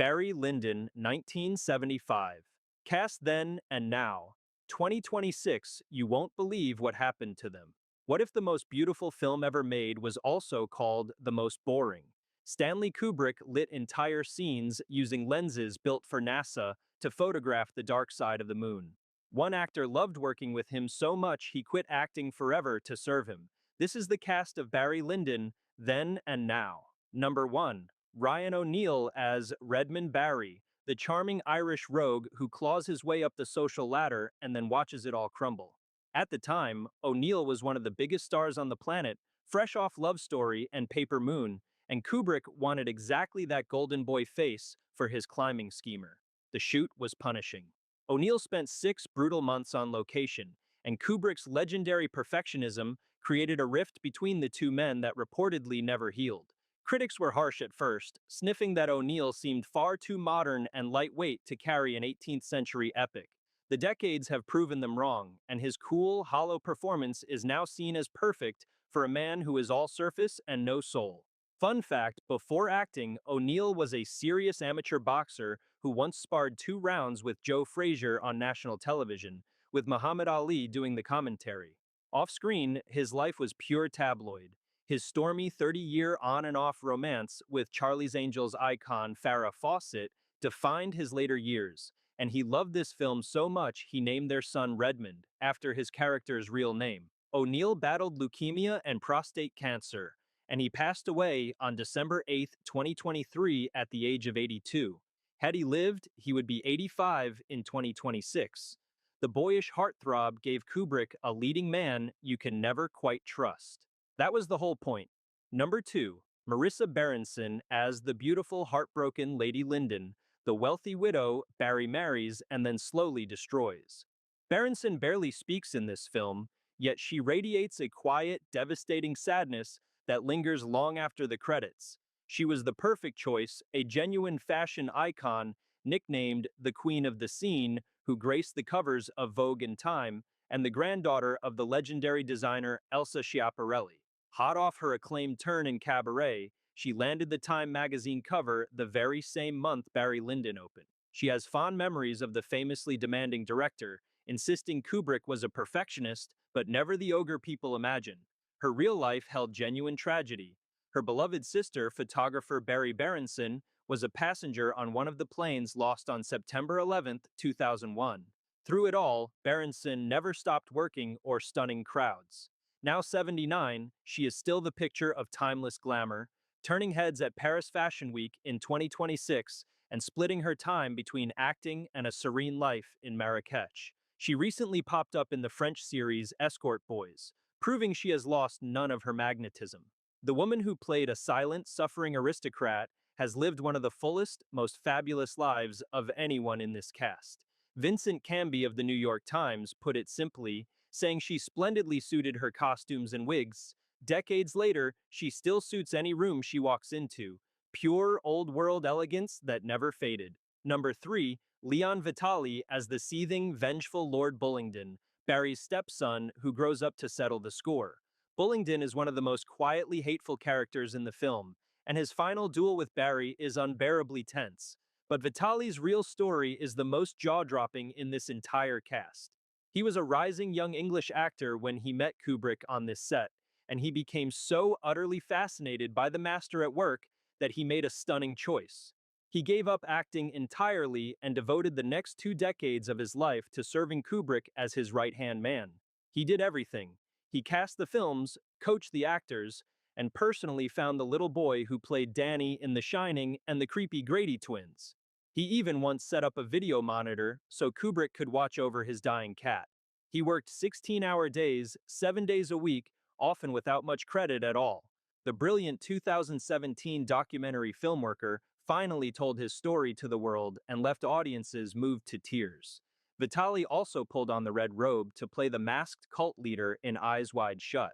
Barry Lyndon, 1975. Cast then and now. 2026, you won't believe what happened to them. What if the most beautiful film ever made was also called the most boring? Stanley Kubrick lit entire scenes using lenses built for NASA to photograph the dark side of the moon. One actor loved working with him so much he quit acting forever to serve him. This is the cast of Barry Lyndon, then and now. Number 1. Ryan O'Neal as Redmond Barry, the charming Irish rogue who claws his way up the social ladder and then watches it all crumble. At the time, O'Neal was one of the biggest stars on the planet, fresh off Love Story and Paper Moon, and Kubrick wanted exactly that golden boy face for his climbing schemer. The shoot was punishing. O'Neal spent 6 brutal months on location, and Kubrick's legendary perfectionism created a rift between the two men that reportedly never healed. Critics were harsh at first, sniffing that O'Neal seemed far too modern and lightweight to carry an 18th century epic. The decades have proven them wrong, and his cool, hollow performance is now seen as perfect for a man who is all surface and no soul. Fun fact, before acting, O'Neal was a serious amateur boxer who once sparred 2 rounds with Joe Frazier on national television, with Muhammad Ali doing the commentary. Off-screen, his life was pure tabloid. His stormy 30-year on-and-off romance with Charlie's Angels icon Farrah Fawcett defined his later years, and he loved this film so much he named their son Redmond, after his character's real name. O'Neal battled leukemia and prostate cancer, and he passed away on December 8, 2023 at the age of 82. Had he lived, he would be 85 in 2026. The boyish heartthrob gave Kubrick a leading man you can never quite trust. That was the whole point. Number 2, Marissa Berenson as the beautiful heartbroken Lady Lyndon, the wealthy widow Barry marries and then slowly destroys. Berenson barely speaks in this film, yet she radiates a quiet, devastating sadness that lingers long after the credits. She was the perfect choice, a genuine fashion icon, nicknamed the Queen of the Scene, who graced the covers of Vogue and Time, and the granddaughter of the legendary designer Elsa Schiaparelli. Hot off her acclaimed turn in Cabaret, she landed the Time magazine cover the very same month Barry Lyndon opened. She has fond memories of the famously demanding director, insisting Kubrick was a perfectionist, but never the ogre people imagine. Her real life held genuine tragedy. Her beloved sister, photographer Barry Berenson, was a passenger on one of the planes lost on September 11, 2001. Through it all, Berenson never stopped working or stunning crowds. Now 79, she is still the picture of timeless glamour, turning heads at Paris Fashion Week in 2026 and splitting her time between acting and a serene life in Marrakech. She recently popped up in the French series Escort Boys, proving she has lost none of her magnetism. The woman who played a silent, suffering aristocrat has lived one of the fullest, most fabulous lives of anyone in this cast. Vincent Canby of the New York Times put it simply, saying she splendidly suited her costumes and wigs. Decades later, she still suits any room she walks into. Pure, old-world elegance that never faded. Number 3, Leon Vitali as the seething, vengeful Lord Bullingdon, Barry's stepson who grows up to settle the score. Bullingdon is one of the most quietly hateful characters in the film, and his final duel with Barry is unbearably tense. But Vitali's real story is the most jaw-dropping in this entire cast. He was a rising young English actor when he met Kubrick on this set, and he became so utterly fascinated by the master at work that he made a stunning choice. He gave up acting entirely and devoted the next 2 decades of his life to serving Kubrick as his right-hand man. He did everything. He cast the films, coached the actors, and personally found the little boy who played Danny in The Shining and the creepy Grady twins. He even once set up a video monitor so Kubrick could watch over his dying cat. He worked 16-hour days, 7 days a week, often without much credit at all. The brilliant 2017 documentary filmworker finally told his story to the world and left audiences moved to tears. Vitali also pulled on the red robe to play the masked cult leader in Eyes Wide Shut.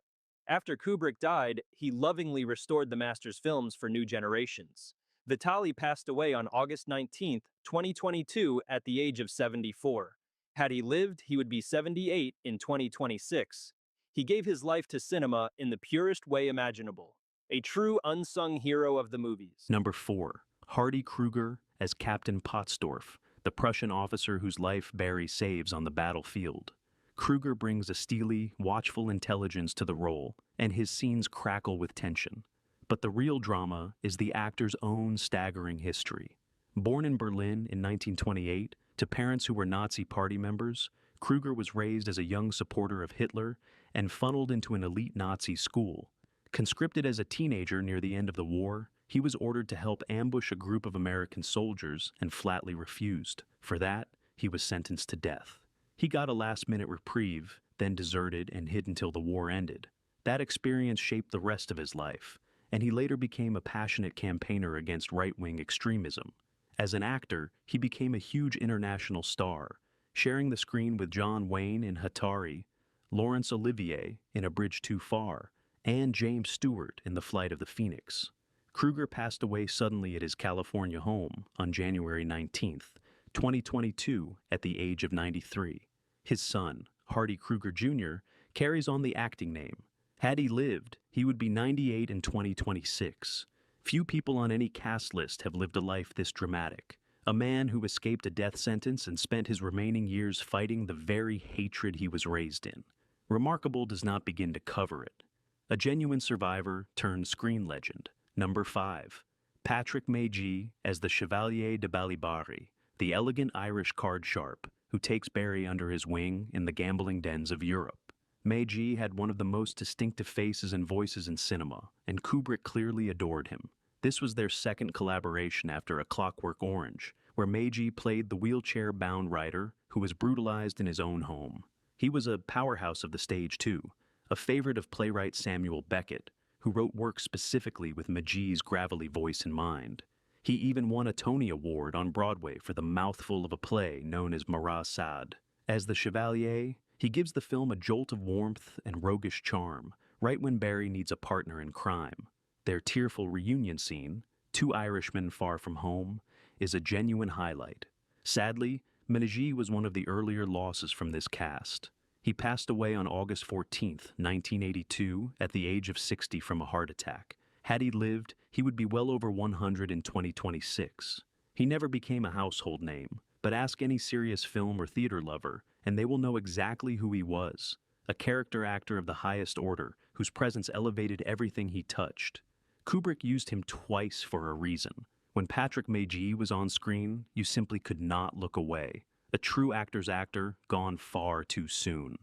After Kubrick died, he lovingly restored the master's films for new generations. Vitali passed away on August 19, 2022 at the age of 74. Had he lived, he would be 78 in 2026. He gave his life to cinema in the purest way imaginable. A true unsung hero of the movies. Number 4, Hardy Kruger as Captain Potzdorff, the Prussian officer whose life Barry saves on the battlefield. Kruger brings a steely, watchful intelligence to the role, and his scenes crackle with tension. But the real drama is the actor's own staggering history. Born in Berlin in 1928 to parents who were Nazi party members, Kruger was raised as a young supporter of Hitler and funneled into an elite Nazi school. Conscripted as a teenager near the end of the war, he was ordered to help ambush a group of American soldiers and flatly refused. For that, he was sentenced to death. He got a last-minute reprieve, then deserted and hid until the war ended. That experience shaped the rest of his life, and he later became a passionate campaigner against right-wing extremism. As an actor, he became a huge international star, sharing the screen with John Wayne in Hatari, Laurence Olivier in A Bridge Too Far, and James Stewart in The Flight of the Phoenix. Kruger passed away suddenly at his California home on January 19th, 2022, at the age of 93. His son, Hardy Kruger Jr., carries on the acting name. Had he lived, he would be 98 in 2026. Few people on any cast list have lived a life this dramatic. A man who escaped a death sentence and spent his remaining years fighting the very hatred he was raised in. Remarkable does not begin to cover it. A genuine survivor turned screen legend. Number 5. Patrick Maygee as the Chevalier de Balibari, the elegant Irish card sharp who takes Barry under his wing in the gambling dens of Europe. Maygee had one of the most distinctive faces and voices in cinema, and Kubrick clearly adored him. This was their second collaboration after A Clockwork Orange, where Maygee played the wheelchair-bound writer who was brutalized in his own home. He was a powerhouse of the stage, too, a favorite of playwright Samuel Beckett, who wrote works specifically with Maygee's gravelly voice in mind. He even won a Tony Award on Broadway for the mouthful of a play known as Marat Sade. As the Chevalier, he gives the film a jolt of warmth and roguish charm, right when Barry needs a partner in crime. Their tearful reunion scene, Two Irishmen Far From Home, is a genuine highlight. Sadly, Maygee was one of the earlier losses from this cast. He passed away on August 14, 1982, at the age of 60 from a heart attack. Had he lived, he would be well over 100 in 2026. He never became a household name, but ask any serious film or theater lover, and they will know exactly who he was. A character actor of the highest order, whose presence elevated everything he touched. Kubrick used him twice for a reason. When Patrick Maygee was on screen, you simply could not look away. A true actor's actor, gone far too soon.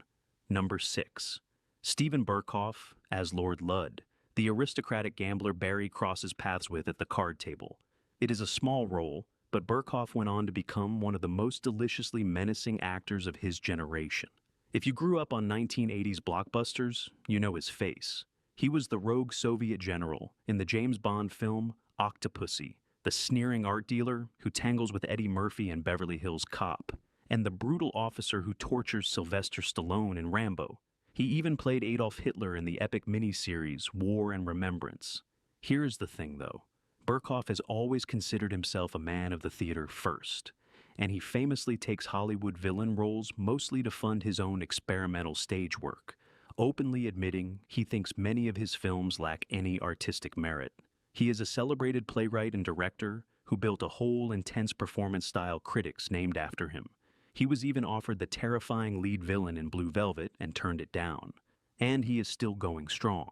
Number 6. Steven Berkoff as Lord Ludd, the aristocratic gambler Barry crosses paths with at the card table. It is a small role, but Berkoff went on to become one of the most deliciously menacing actors of his generation. If you grew up on 1980s blockbusters, you know his face. He was the rogue Soviet general in the James Bond film Octopussy, the sneering art dealer who tangles with Eddie Murphy in Beverly Hills Cop, and the brutal officer who tortures Sylvester Stallone in Rambo. He even played Adolf Hitler in the epic miniseries War and Remembrance. Here's the thing, though. Berkoff has always considered himself a man of the theater first, and he famously takes Hollywood villain roles mostly to fund his own experimental stage work, openly admitting he thinks many of his films lack any artistic merit. He is a celebrated playwright and director who built a whole intense performance-style critics named after him. He was even offered the terrifying lead villain in Blue Velvet and turned it down. And he is still going strong.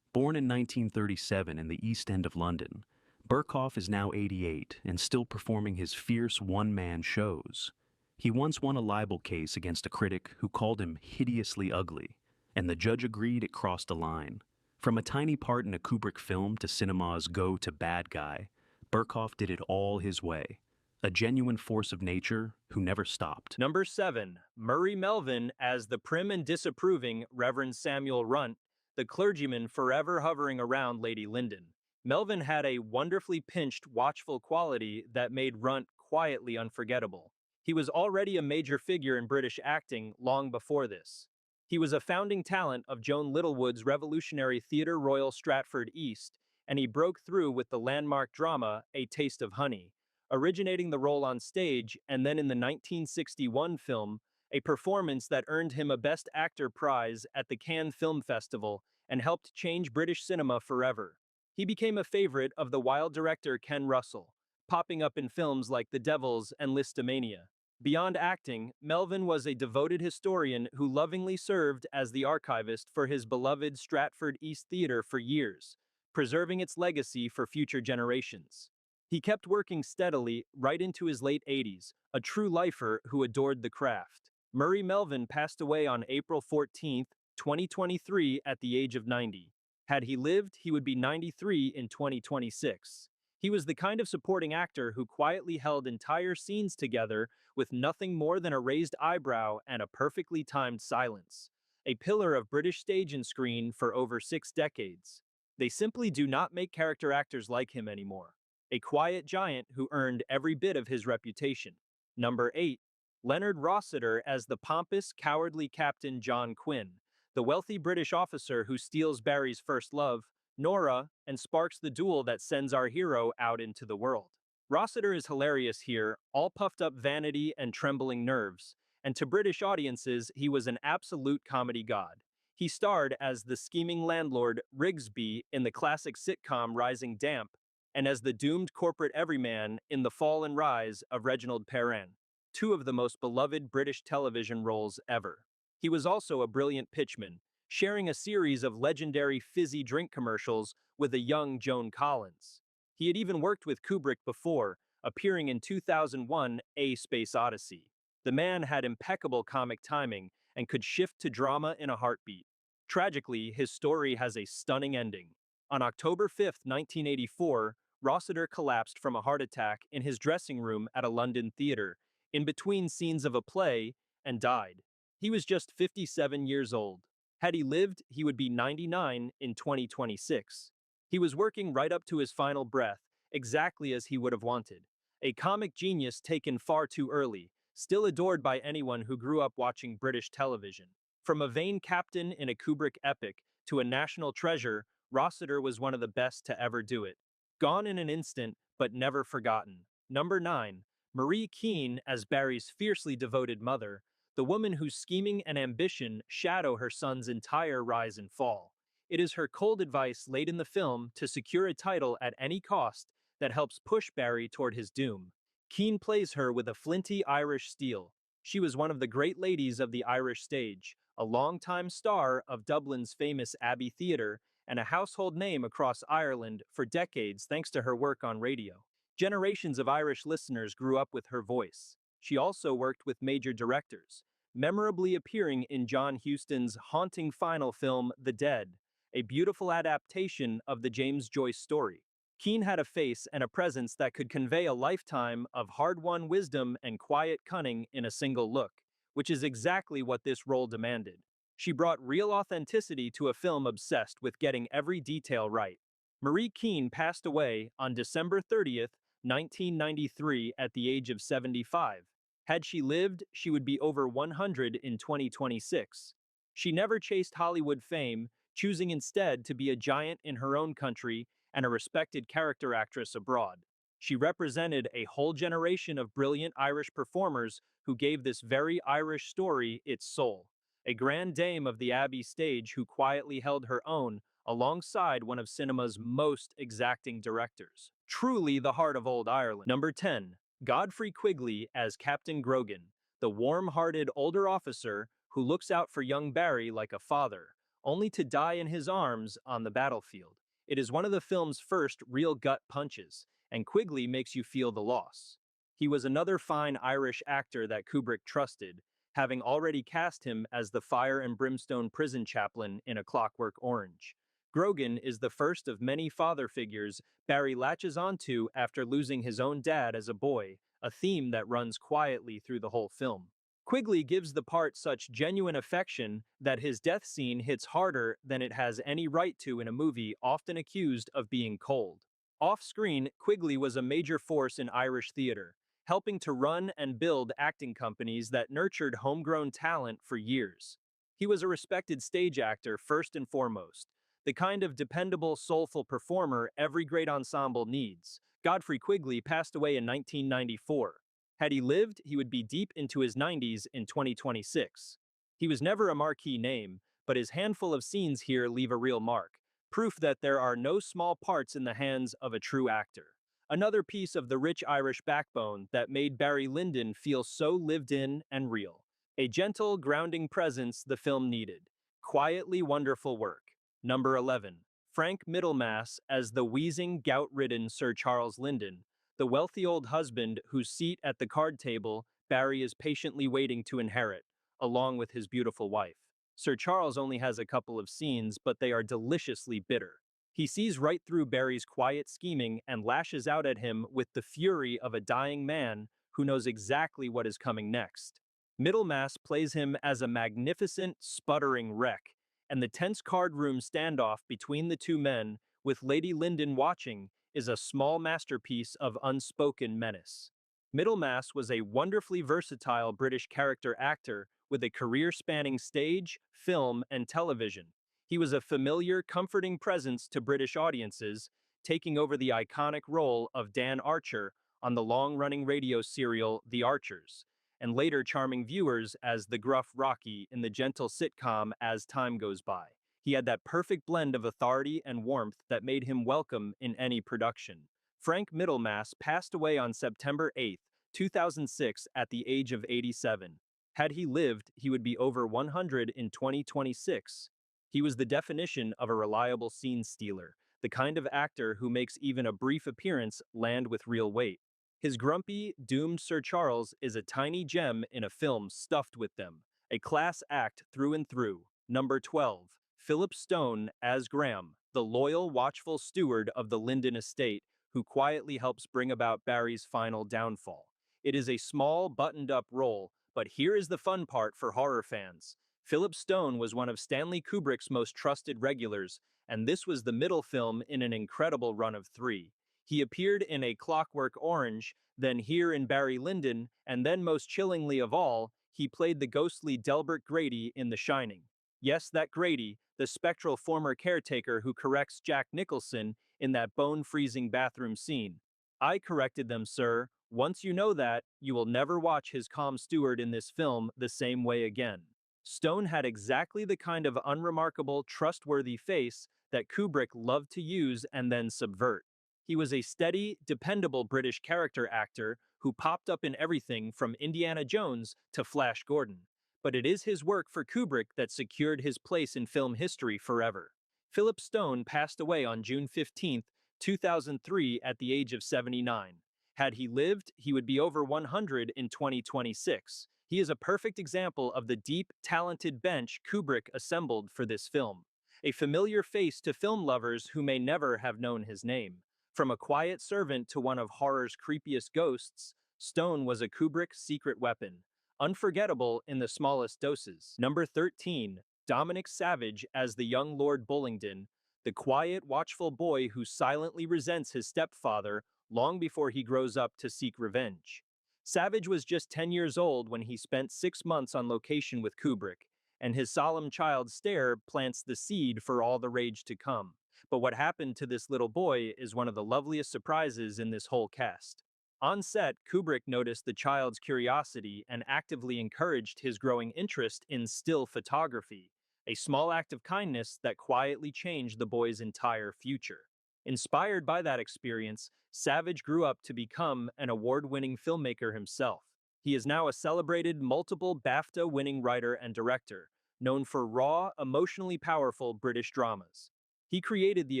Born in 1937 in the East End of London, Berkoff is now 88 and still performing his fierce one-man shows. He once won a libel case against a critic who called him hideously ugly, and the judge agreed it crossed a line. From a tiny part in a Kubrick film to cinema's go-to-bad guy, Berkoff did it all his way. A genuine force of nature who never stopped. Number 7. Murray Melvin as the prim and disapproving Reverend Samuel Runt, the clergyman forever hovering around Lady Lyndon. Melvin had a wonderfully pinched, watchful quality that made Runt quietly unforgettable. He was already a major figure in British acting long before this. He was a founding talent of Joan Littlewood's revolutionary Theatre Royal Stratford East, and he broke through with the landmark drama A Taste of Honey, originating the role on stage and then in the 1961 film, a performance that earned him a Best Actor prize at the Cannes Film Festival and helped change British cinema forever. He became a favorite of the wild director Ken Russell, popping up in films like The Devils and Listomania. Beyond acting, Melvin was a devoted historian who lovingly served as the archivist for his beloved Stratford East Theatre for years, preserving its legacy for future generations. He kept working steadily right into his late 80s, a true lifer who adored the craft. Murray Melvin passed away on April 14th, 2023 at the age of 90. Had he lived, he would be 93 in 2026. He was the kind of supporting actor who quietly held entire scenes together with nothing more than a raised eyebrow and a perfectly timed silence. A pillar of British stage and screen for over 6 decades. They simply do not make character actors like him anymore. A quiet giant who earned every bit of his reputation. Number 8. Leonard Rossiter as the pompous, cowardly Captain John Quinn, the wealthy British officer who steals Barry's first love, Nora, and sparks the duel that sends our hero out into the world. Rossiter is hilarious here, all puffed up vanity and trembling nerves, and to British audiences, he was an absolute comedy god. He starred as the scheming landlord Rigsby in the classic sitcom Rising Damp, and as the doomed corporate everyman in The Fall and Rise of Reginald Perrin, two of the most beloved British television roles ever. He was also a brilliant pitchman, sharing a series of legendary fizzy drink commercials with a young Joan Collins. He had even worked with Kubrick before, appearing in 2001 A Space Odyssey. The man had impeccable comic timing and could shift to drama in a heartbeat. Tragically, his story has a stunning ending. On October 5th, 1984, Rossiter collapsed from a heart attack in his dressing room at a London theater, in between scenes of a play, and died. He was just 57 years old. Had he lived, he would be 99 in 2026. He was working right up to his final breath, exactly as he would have wanted. A comic genius taken far too early, still adored by anyone who grew up watching British television. From a vain captain in a Kubrick epic to a national treasure, Rossiter was one of the best to ever do it. Gone in an instant, but never forgotten. Number 9. Marie Keene as Barry's fiercely devoted mother, the woman whose scheming and ambition shadow her son's entire rise and fall. It is her cold advice late in the film to secure a title at any cost that helps push Barry toward his doom. Keane plays her with a flinty Irish steel. She was one of the great ladies of the Irish stage, a longtime star of Dublin's famous Abbey Theatre, and a household name across Ireland for decades thanks to her work on radio. Generations of Irish listeners grew up with her voice. She also worked with major directors, memorably appearing in John Huston's haunting final film, The Dead, a beautiful adaptation of the James Joyce story. Keane had a face and a presence that could convey a lifetime of hard-won wisdom and quiet cunning in a single look, which is exactly what this role demanded. She brought real authenticity to a film obsessed with getting every detail right. Marie Keane passed away on December 30th, 1993 at the age of 75. Had she lived, she would be over 100 in 2026. She never chased Hollywood fame, choosing instead to be a giant in her own country and a respected character actress abroad. She represented a whole generation of brilliant Irish performers who gave this very Irish story its soul. A grand dame of the Abbey stage who quietly held her own alongside one of cinema's most exacting directors. Truly the heart of old Ireland. Number 10. Godfrey Quigley as Captain Grogan, the warm-hearted older officer who looks out for young Barry like a father, only to die in his arms on the battlefield. It is one of the film's first real gut punches, and Quigley makes you feel the loss. He was another fine Irish actor that Kubrick trusted, having already cast him as the fire and brimstone prison chaplain in A Clockwork Orange. Grogan is the first of many father figures Barry latches onto after losing his own dad as a boy, a theme that runs quietly through the whole film. Quigley gives the part such genuine affection that his death scene hits harder than it has any right to in a movie often accused of being cold. Off-screen, Quigley was a major force in Irish theater, helping to run and build acting companies that nurtured homegrown talent for years. He was a respected stage actor first and foremost, the kind of dependable, soulful performer every great ensemble needs. Godfrey Quigley passed away in 1994. Had he lived, he would be deep into his 90s in 2026. He was never a marquee name, but his handful of scenes here leave a real mark, proof that there are no small parts in the hands of a true actor. another piece of the rich Irish backbone that made Barry Lyndon feel so lived in and real. A gentle, grounding presence the film needed. Quietly wonderful work. Number 11. Frank Middlemass as the wheezing, gout-ridden Sir Charles Lyndon, the wealthy old husband whose seat at the card table Barry is patiently waiting to inherit, along with his beautiful wife. Sir Charles only has a couple of scenes, but they are deliciously bitter. He sees right through Barry's quiet scheming and lashes out at him with the fury of a dying man who knows exactly what is coming next. Middlemass plays him as a magnificent, sputtering wreck, and the tense card room standoff between the two men, with Lady Lyndon watching, is a small masterpiece of unspoken menace. Middlemass was a wonderfully versatile British character actor with a career spanning stage, film, and television. He was a familiar, comforting presence to British audiences, taking over the iconic role of Dan Archer on the long-running radio serial The Archers, and later charming viewers as the gruff Rocky in the gentle sitcom As Time Goes By. He had that perfect blend of authority and warmth that made him welcome in any production. Frank Middlemass passed away on September 8, 2006 at the age of 87. Had he lived, he would be over 100 in 2026. He was the definition of a reliable scene stealer, the kind of actor who makes even a brief appearance land with real weight. His grumpy, doomed Sir Charles is a tiny gem in a film stuffed with them, a class act through and through. Number 12. Philip Stone as Graham, the loyal, watchful steward of the Lyndon estate, who quietly helps bring about Barry's final downfall. It is a small, buttoned-up role, but here is the fun part for horror fans. Philip Stone was one of Stanley Kubrick's most trusted regulars, and this was the middle film in an incredible run of three. He appeared in A Clockwork Orange, then here in Barry Lyndon, and then most chillingly of all, he played the ghostly Delbert Grady in The Shining. Yes, that Grady, the spectral former caretaker who corrects Jack Nicholson in that bone-freezing bathroom scene. I corrected them, sir. Once you know that, you will never watch his calm steward in this film the same way again. Stone had exactly the kind of unremarkable, trustworthy face that Kubrick loved to use and then subvert. He was a steady, dependable British character actor who popped up in everything from Indiana Jones to Flash Gordon. But it is his work for Kubrick that secured his place in film history forever. Philip Stone passed away on June 15, 2003 at the age of 79. Had he lived, he would be over 100 in 2026. He is a perfect example of the deep, talented bench Kubrick assembled for this film. A familiar face to film lovers who may never have known his name. From a quiet servant to one of horror's creepiest ghosts, Stone was a Kubrick secret weapon, unforgettable in the smallest doses. Number 13. Dominic Savage as the young Lord Bullingdon, the quiet, watchful boy who silently resents his stepfather long before he grows up to seek revenge. Savage was just 10 years old when he spent 6 months on location with Kubrick, and his solemn child's stare plants the seed for all the rage to come. But what happened to this little boy is one of the loveliest surprises in this whole cast. On set, Kubrick noticed the child's curiosity and actively encouraged his growing interest in still photography, a small act of kindness that quietly changed the boy's entire future. Inspired by that experience, Savage grew up to become an award-winning filmmaker himself. He is now a celebrated multiple BAFTA-winning writer and director, known for raw, emotionally powerful British dramas. He created the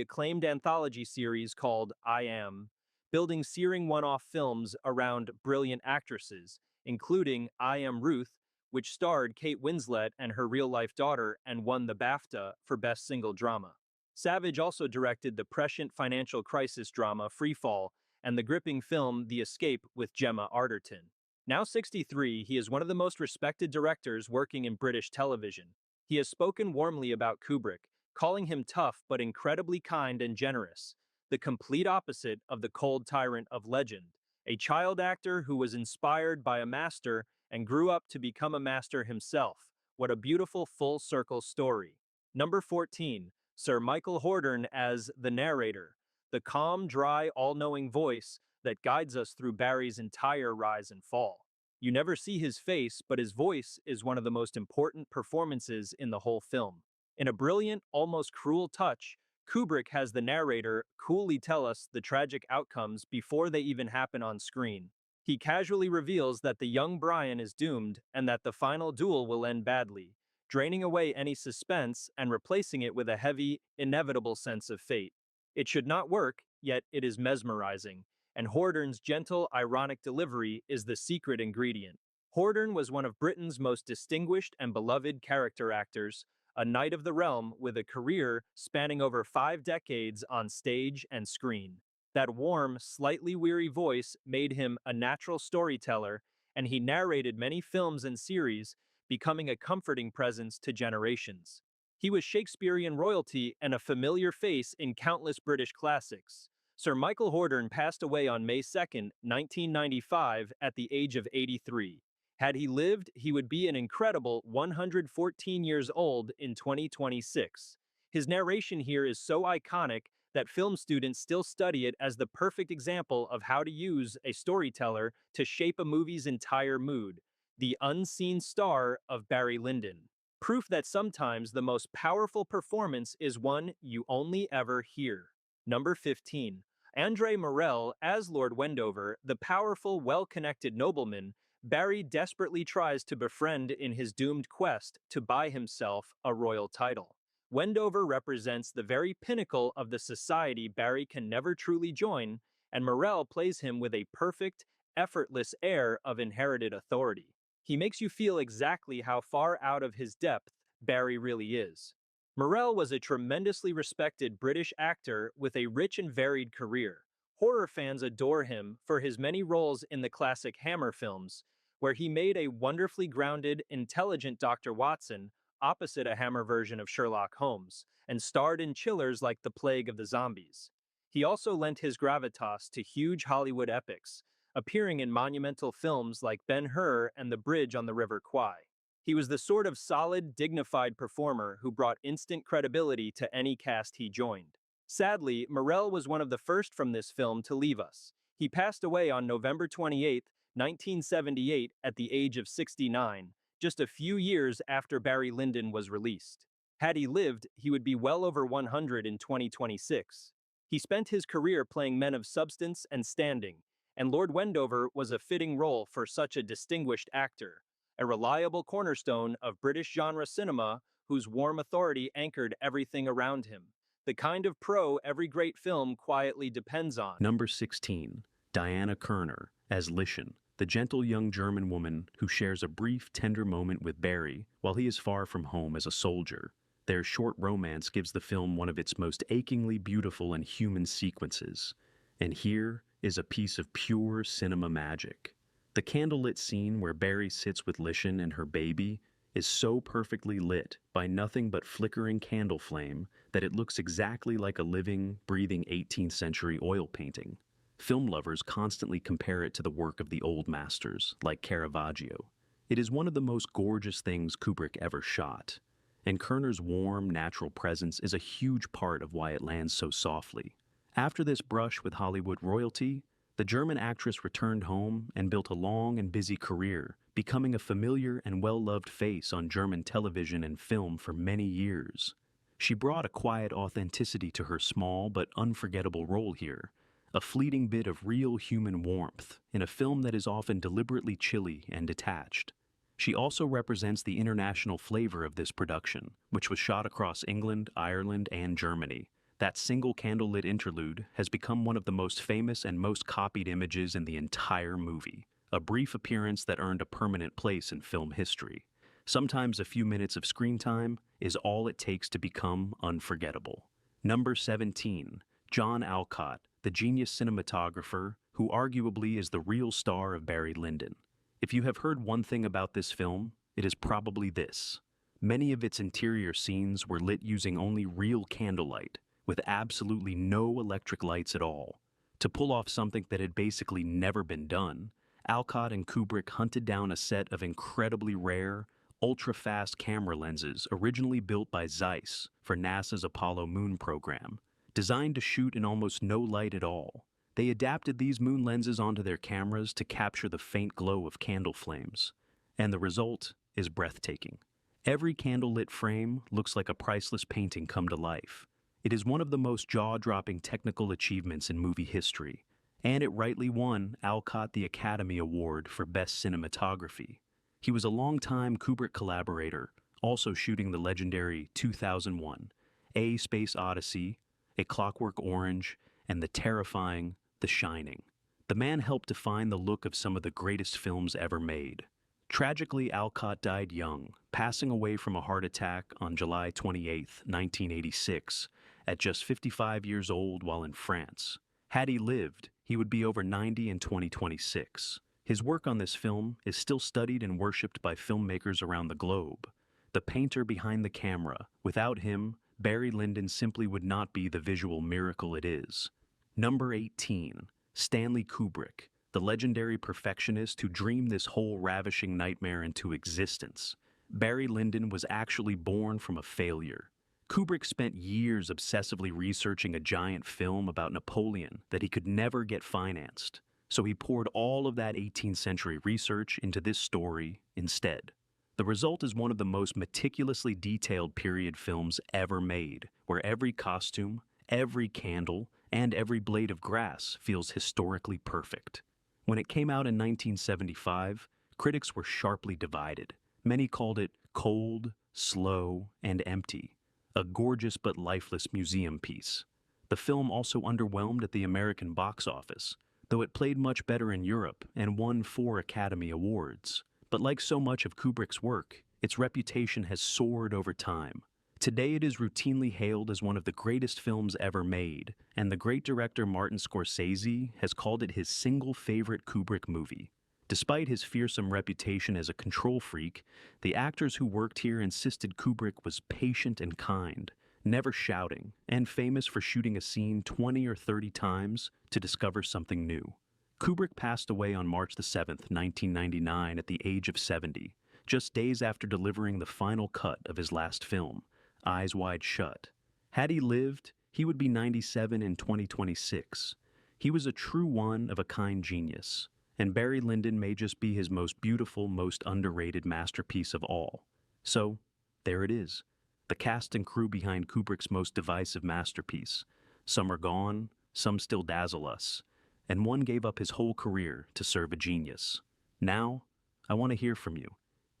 acclaimed anthology series called I Am, building searing one-off films around brilliant actresses, including I Am Ruth, which starred Kate Winslet and her real-life daughter and won the BAFTA for Best Single Drama. Savage also directed the prescient financial crisis drama Freefall and the gripping film The Escape with Gemma Arterton. Now 63, he is one of the most respected directors working in British television. He has spoken warmly about Kubrick, calling him tough but incredibly kind and generous, the complete opposite of the cold tyrant of legend, a child actor who was inspired by a master and grew up to become a master himself. What a beautiful full circle story. Number 14. Sir Michael Hordern as the narrator, the calm, dry, all-knowing voice that guides us through Barry's entire rise and fall. You never see his face, but his voice is one of the most important performances in the whole film. In a brilliant, almost cruel touch, Kubrick has the narrator coolly tell us the tragic outcomes before they even happen on screen. He casually reveals that the young Brian is doomed and that the final duel will end badly, draining away any suspense and replacing it with a heavy, inevitable sense of fate. It should not work, yet it is mesmerizing, and Hordern's gentle, ironic delivery is the secret ingredient. Hordern was one of Britain's most distinguished and beloved character actors, a knight of the realm with a career spanning over 5 decades on stage and screen. That warm, slightly weary voice made him a natural storyteller, and he narrated many films and series, becoming a comforting presence to generations. He was Shakespearean royalty and a familiar face in countless British classics. Sir Michael Hordern passed away on May 2nd, 1995, at the age of 83. Had he lived, he would be an incredible 114 years old in 2026. His narration here is so iconic that film students still study it as the perfect example of how to use a storyteller to shape a movie's entire mood. The unseen star of Barry Lyndon. Proof that sometimes the most powerful performance is one you only ever hear. Number 15. Andre Morell as Lord Wendover, the powerful, well-connected nobleman Barry desperately tries to befriend in his doomed quest to buy himself a royal title. Wendover represents the very pinnacle of the society Barry can never truly join, and Morell plays him with a perfect, effortless air of inherited authority. He makes you feel exactly how far out of his depth Barry really is. Morell was a tremendously respected British actor with a rich and varied career. Horror fans adore him for his many roles in the classic Hammer films, where he made a wonderfully grounded, intelligent Dr. Watson opposite a Hammer version of Sherlock Holmes, and starred in chillers like The Plague of the Zombies. He also lent his gravitas to huge Hollywood epics, appearing in monumental films like Ben-Hur and The Bridge on the River Kwai. He was the sort of solid, dignified performer who brought instant credibility to any cast he joined. Sadly, Morell was one of the first from this film to leave us. He passed away on November 28, 1978, at the age of 69, just a few years after Barry Lyndon was released. Had he lived, he would be well over 100 in 2026. He spent his career playing men of substance and standing, and Lord Wendover was a fitting role for such a distinguished actor, a reliable cornerstone of British genre cinema whose warm authority anchored everything around him, the kind of pro every great film quietly depends on. Number 16. Diana Kerner as Lischen, the gentle young German woman who shares a brief, tender moment with Barry while he is far from home as a soldier. Their short romance gives the film one of its most achingly beautiful and human sequences. And here is a piece of pure cinema magic. The candlelit scene where Barry sits with Lischen and her baby is so perfectly lit by nothing but flickering candle flame that it looks exactly like a living, breathing 18th century oil painting. Film lovers constantly compare it to the work of the old masters, like Caravaggio. It is one of the most gorgeous things Kubrick ever shot, and Kerner's warm, natural presence is a huge part of why it lands so softly. After this brush with Hollywood royalty, the German actress returned home and built a long and busy career, becoming a familiar and well-loved face on German television and film for many years. She brought a quiet authenticity to her small but unforgettable role here, a fleeting bit of real human warmth in a film that is often deliberately chilly and detached. She also represents the international flavor of this production, which was shot across England, Ireland, and Germany. That single candlelit interlude has become one of the most famous and most copied images in the entire movie, a brief appearance that earned a permanent place in film history. Sometimes a few minutes of screen time is all it takes to become unforgettable. Number 17. John Alcott, the genius cinematographer who arguably is the real star of Barry Lyndon. If you have heard one thing about this film, it is probably this. Many of its interior scenes were lit using only real candlelight, with absolutely no electric lights at all. To pull off something that had basically never been done, Alcott and Kubrick hunted down a set of incredibly rare, ultra-fast camera lenses originally built by Zeiss for NASA's Apollo moon program. Designed to shoot in almost no light at all, they adapted these moon lenses onto their cameras to capture the faint glow of candle flames. And the result is breathtaking. Every candlelit frame looks like a priceless painting come to life. It is one of the most jaw-dropping technical achievements in movie history, and it rightly won Alcott the Academy Award for Best Cinematography. He was a longtime Kubrick collaborator, also shooting the legendary 2001, A Space Odyssey, A Clockwork Orange, and the terrifying The Shining. The man helped define the look of some of the greatest films ever made. Tragically, Alcott died young, passing away from a heart attack on July 28, 1986, at just 55 years old while in France. Had he lived, he would be over 90 in 2026. His work on this film is still studied and worshipped by filmmakers around the globe. The painter behind the camera, without him, Barry Lyndon simply would not be the visual miracle it is. Number 18. Stanley Kubrick, the legendary perfectionist who dreamed this whole ravishing nightmare into existence. Barry Lyndon was actually born from a failure. Kubrick spent years obsessively researching a giant film about Napoleon that he could never get financed, so he poured all of that 18th century research into this story instead. The result is one of the most meticulously detailed period films ever made, where every costume, every candle, and every blade of grass feels historically perfect. When it came out in 1975, critics were sharply divided. Many called it cold, slow, and empty, a gorgeous but lifeless museum piece. The film also underwhelmed at the American box office, though it played much better in Europe and won 4 Academy Awards. But like so much of Kubrick's work, its reputation has soared over time. Today it is routinely hailed as one of the greatest films ever made, and the great director Martin Scorsese has called it his single favorite Kubrick movie. Despite his fearsome reputation as a control freak, the actors who worked here insisted Kubrick was patient and kind, never shouting, and famous for shooting a scene 20 or 30 times to discover something new. Kubrick passed away on March 7, 1999 at the age of 70, just days after delivering the final cut of his last film, Eyes Wide Shut. Had he lived, he would be 97 in 2026. He was a true one-of-a-kind genius, and Barry Lyndon may just be his most beautiful, most underrated masterpiece of all. So, there it is, the cast and crew behind Kubrick's most divisive masterpiece. Some are gone, some still dazzle us, and one gave up his whole career to serve a genius. Now, I want to hear from you.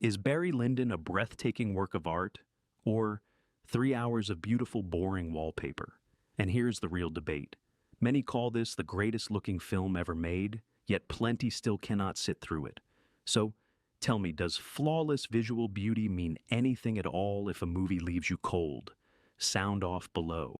Is Barry Lyndon a breathtaking work of art, or 3 hours of beautiful, boring wallpaper? And here's the real debate. Many call this the greatest looking film ever made, yet plenty still cannot sit through it. So, tell me, does flawless visual beauty mean anything at all if a movie leaves you cold? Sound off below.